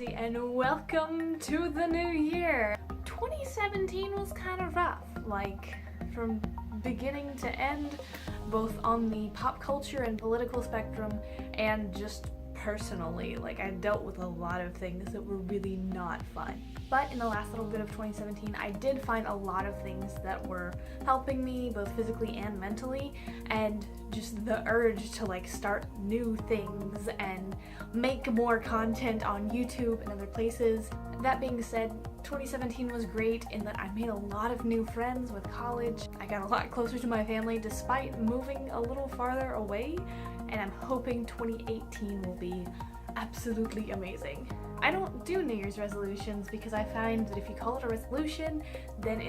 Daisy and welcome to the new year. 2017 was kind of rough, like from beginning to end, both on the pop culture and political spectrum and just personally. Like, I dealt with a lot of things that were really not fun. But in the last little bit of 2017, I did find a lot of things that were helping me both physically and mentally, and just the urge to like start new things and make more content on YouTube and other places. That being said, 2017 was great in that I made a lot of new friends with college. I got a lot closer to my family despite moving a little farther away, and I'm hoping 2018 will be absolutely amazing. I don't do New Year's resolutions because I find that if you call it a resolution, then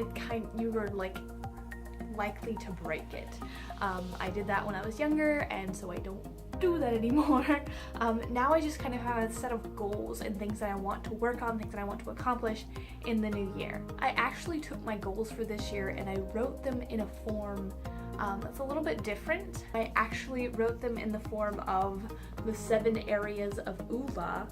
you are like likely to break it. I did that when I was younger, and so I don't do that anymore. Now I just kind of have a set of goals and things that I want to work on, things that I want to accomplish in the new year. I actually took my goals for this year and I wrote them in a form that's a little bit different. I actually wrote them in the form of the 7 areas of ULA.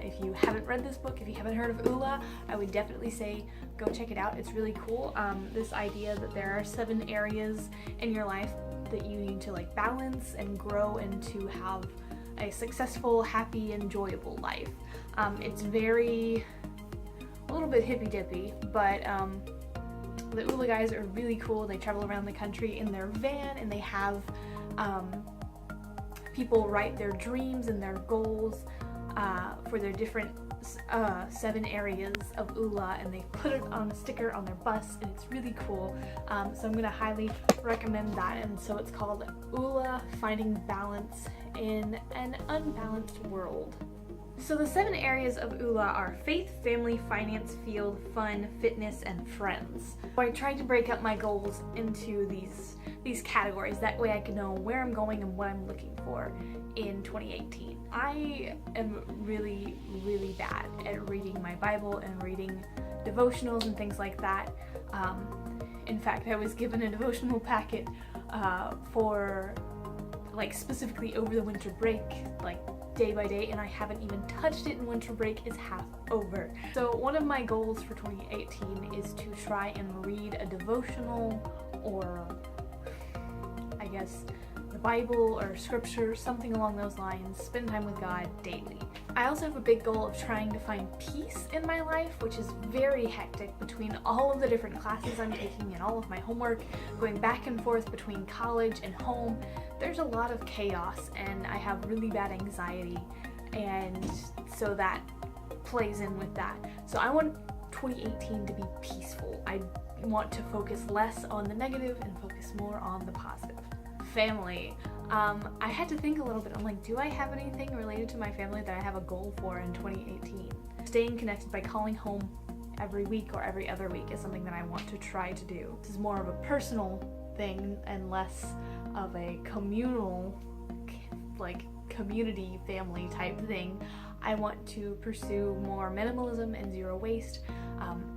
If you haven't read this book, if you haven't heard of ULA, I would definitely say go check it out. It's really cool. This idea that there are 7 areas in your life that you need to like balance and grow and to have a successful, happy, enjoyable life. It's a little bit hippy-dippy, but the ULA guys are really cool. They travel around the country in their van, and they have people write their dreams and their goals for their different 7 areas of ULA, and they put it on a sticker on their bus, and it's really cool. So I'm going to highly recommend that. And so it's called ULA Finding Balance in an Unbalanced World. So the 7 areas of ULA are faith, family, finance, field, fun, fitness, and friends. So I tried to break up my goals into these categories. That way I can know where I'm going and what I'm looking for in 2018. I am really, really bad at reading my Bible and reading devotionals and things like that. In fact, I was given a devotional packet for like specifically over the winter break, like day by day, and I haven't even touched it, and winter break is half over. So one of my goals for 2018 is to try and read a devotional, or I guess the Bible or scripture, something along those lines. Spend time with God daily. I also have a big goal of trying to find peace in my life, which is very hectic between all of the different classes I'm taking and all of my homework, going back and forth between college and home. There's a lot of chaos, and I have really bad anxiety, and so that plays in with that. So I want 2018 to be peaceful. I want to focus less on the negative and focus more on the positive. Family. I had to think a little bit. I'm like, do I have anything related to my family that I have a goal for in 2018? Staying connected by calling home every week or every other week is something that I want to try to do. This is more of a personal thing and less of a communal, like community family type thing. I want to pursue more minimalism and zero waste.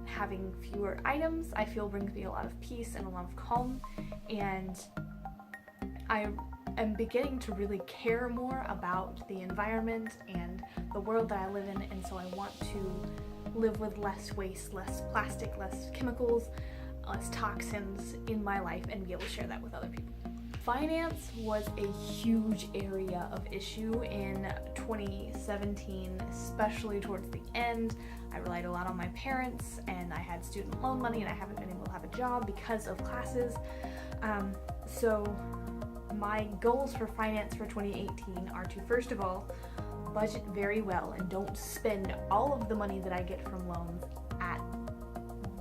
Having fewer items I feel brings me a lot of peace and a lot of calm, and I am beginning to really care more about the environment and the world that I live in, and so I want to live with less waste, less plastic, less chemicals, less toxins in my life, and be able to share that with other people. Finance was a huge area of issue in 2017, especially towards the end. I relied a lot on my parents, and I had student loan money, and I haven't been able to have a job because of classes. So my goals for finance for 2018 are to, first of all, budget very well and don't spend all of the money that I get from loans at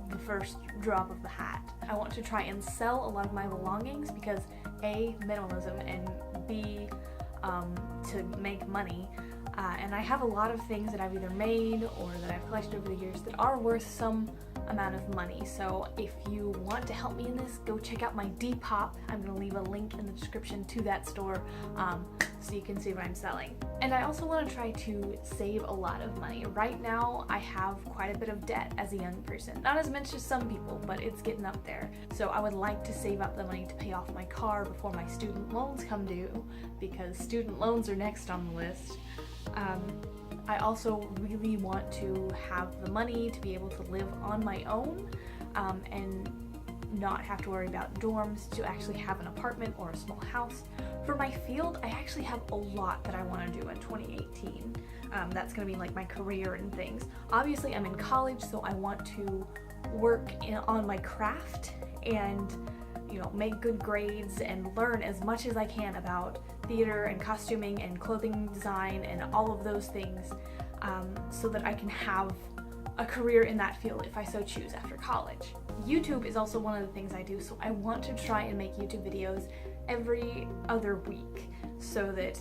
the first drop of the hat. I want to try and sell a lot of my belongings because A, minimalism, and B, to make money. And I have a lot of things that I've either made or that I've collected over the years that are worth some amount of money. So if you want to help me in this, go check out my Depop. I'm going to leave a link in the description to that store so you can see what I'm selling. And I also want to try to save a lot of money. Right now I have quite a bit of debt as a young person. Not as much as some people, but it's getting up there. So I would like to save up the money to pay off my car before my student loans come due, because student loans are next on the list. I also really want to have the money to be able to live on my own and not have to worry about dorms, to actually have an apartment or a small house. For my field, I actually have a lot that I want to do in 2018. That's going to be like my career and things. Obviously, I'm in college, so I want to work on my craft and, you know, make good grades and learn as much as I can about theater and costuming and clothing design and all of those things, so that I can have a career in that field if I so choose after college. YouTube is also one of the things I do, so I want to try and make YouTube videos every other week so that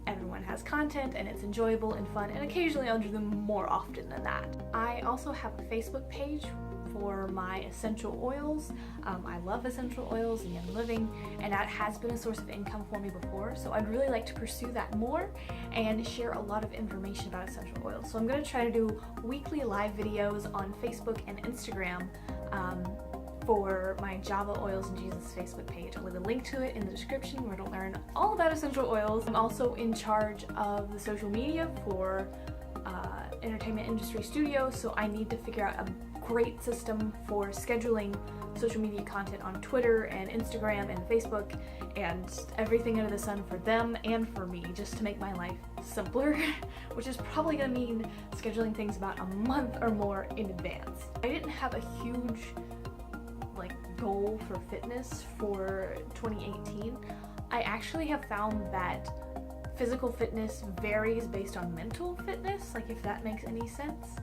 everyone has content and it's enjoyable and fun, and occasionally I'll do them more often than that. I also have a Facebook page for my essential oils. I love essential oils and Young Living, and that has been a source of income for me before, so I'd really like to pursue that more and share a lot of information about essential oils. So I'm going to try to do weekly live videos on Facebook and Instagram for my Java Oils and Jesus Facebook page. I'll leave a link to it in the description where to learn all about essential oils. I'm also in charge of the social media for Entertainment Industry Studio, so I need to figure out a great system for scheduling social media content on Twitter and Instagram and Facebook and everything under the sun for them and for me, just to make my life simpler, which is probably gonna mean scheduling things about a month or more in advance. I didn't have a huge goal for fitness for 2018. I actually have found that physical fitness varies based on mental fitness, like if that makes any sense.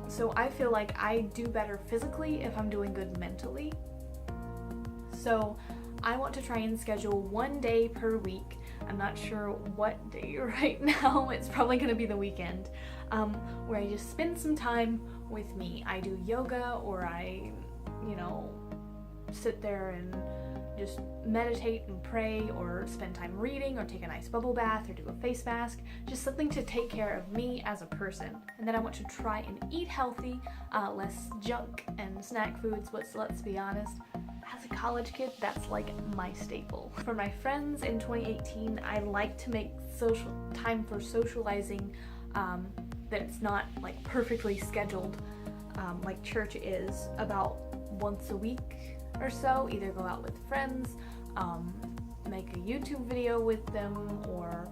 So I feel like I do better physically if I'm doing good mentally. So I want to try and schedule one day per week. I'm not sure what day right now. It's probably going to be the weekend, where I just spend some time with me. I do yoga, or I, you know, sit there and just meditate and pray, or spend time reading, or take a nice bubble bath, or do a face mask, just something to take care of me as a person. And then I want to try and eat healthy, less junk and snack foods, but let's be honest, as a college kid, that's like my staple. For my friends in 2018, I like to make time for socializing that it's not like perfectly scheduled like church is, about once a week or so. Either go out with friends, make a YouTube video with them, or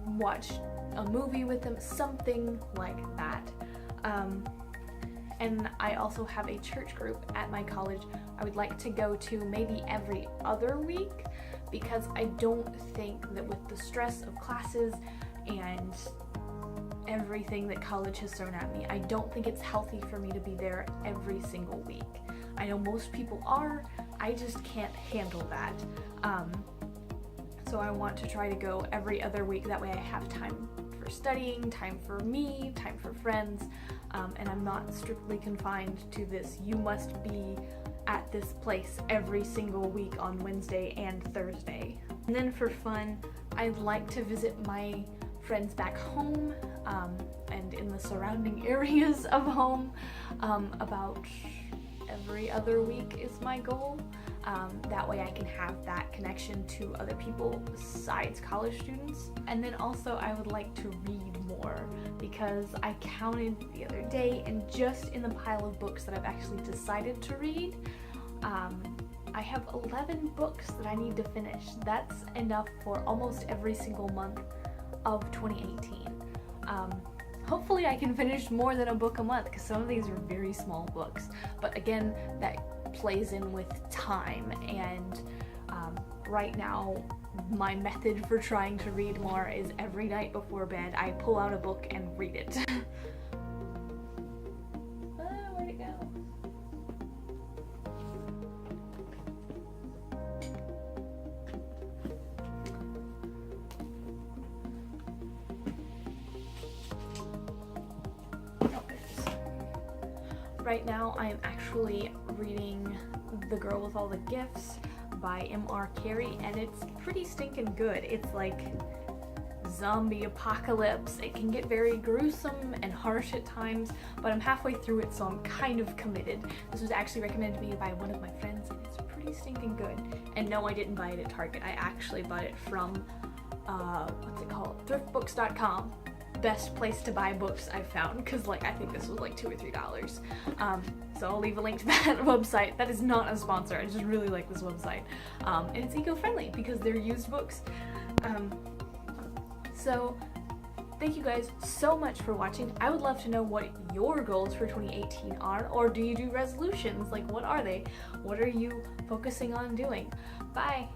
watch a movie with them, something like that. And I also have a church group at my college I would like to go to maybe every other week, because I don't think that with the stress of classes and everything that college has thrown at me, I don't think it's healthy for me to be there every single week. I know most people are, I just can't handle that. So I want to try to go every other week, that way I have time for studying, time for me, time for friends, and I'm not strictly confined to this, you must be at this place every single week on Wednesday and Thursday. And then for fun, I'd like to visit my friends back home and in the surrounding areas of home. About every other week is my goal. That way I can have that connection to other people besides college students. And then also I would like to read more, because I counted the other day, and just in the pile of books that I've actually decided to read, I have 11 books that I need to finish. That's enough for almost every single month of 2018. Hopefully I can finish more than a book a month, because some of these are very small books. But again, that plays in with time, and right now my method for trying to read more is every night before bed I pull out a book and read it. Where'd it go? Right now I am actually reading The Girl with All the Gifts by M.R. Carey, and it's pretty stinking good. It's like zombie apocalypse. It can get very gruesome and harsh at times, but I'm halfway through it, so I'm kind of committed. This was actually recommended to me by one of my friends, and it's pretty stinking good. And no, I didn't buy it at Target. I actually bought it from, what's it called? Thriftbooks.com. best place to buy books I've found, because like I think this was like $2 or $3. So I'll leave a link to that website. That is not a sponsor, I just really like this website. And it's eco-friendly because they're used books. So thank you guys so much for watching. I would love to know what your goals for 2018 are, or do you do resolutions? Like, what are they? What are you focusing on doing? Bye!